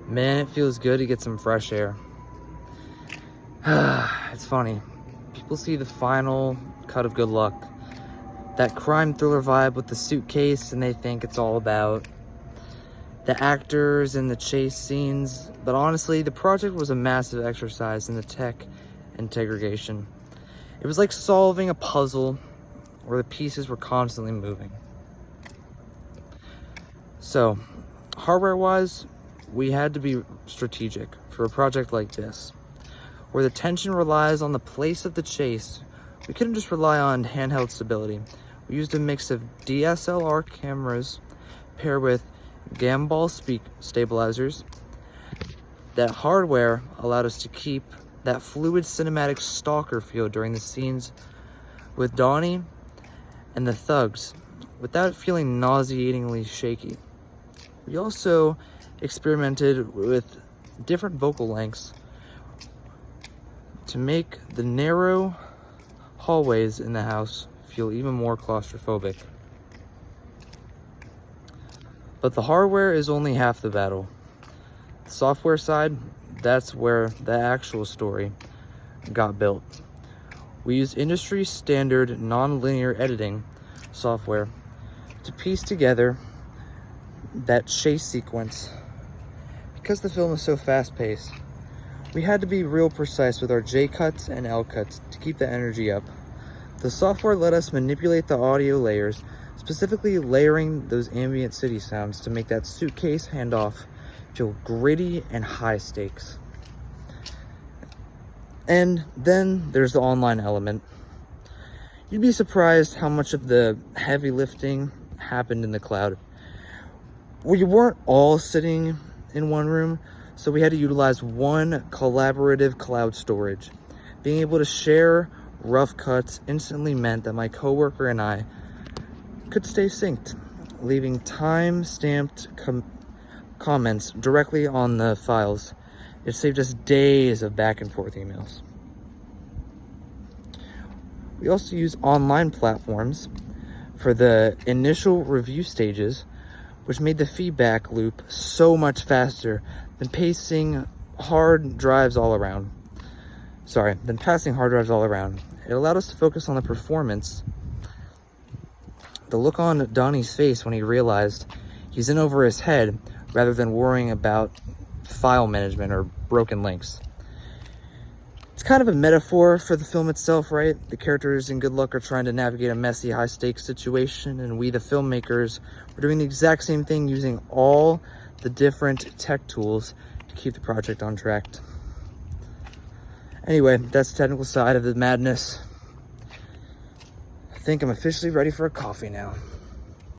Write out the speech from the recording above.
Man, it feels good to get some fresh air. It's funny. People see the final cut of Good Luck, that crime thriller vibe with the suitcase, and they think it's all about the actors and the chase scenes. But honestly, the project was a massive exercise in the tech integration. It was like solving a puzzle where the pieces were constantly moving. So, hardware-wise, we had to be strategic for a project like this, where the tension relies on the place of the chase. We couldn't just rely on handheld stability. We used a mix of DSLR cameras paired with Gamball stabilizers. That hardware allowed us to keep that fluid cinematic stalker feel during the scenes with Donnie and the thugs without feeling nauseatingly shaky. We also experimented with different vocal lengths to make the narrow hallways in the house feel even more claustrophobic. But the hardware is only half the battle. The software side, that's where the actual story got built. We used industry standard non-linear editing software to piece together that chase sequence. Because the film is so fast-paced, we had to be real precise with our J cuts and L cuts to keep the energy up. The software let us manipulate the audio layers, specifically layering those ambient city sounds to make that suitcase handoff feel gritty and high stakes. And then there's the online element. You'd be surprised how much of the heavy lifting happened in the cloud. We weren't all sitting in one room, so we had to utilize one collaborative cloud storage. Being able to share rough cuts instantly meant that my coworker and I could stay synced, leaving time-stamped comments directly on the files. It saved us days of back and forth emails. We also use online platforms for the initial review stages, which made the feedback loop so much faster than passing hard drives all around. It allowed us to focus on the performance. The look on Donnie's face when he realized he's in over his head rather than worrying about file management or broken links. It's kind of a metaphor for the film itself, right? The characters in Good Luck are trying to navigate a messy, high-stakes situation, and we, the filmmakers, were doing the exact same thing, using all the different tech tools to keep the project on track. Anyway, that's the technical side of the madness. I think I'm officially ready for a coffee now.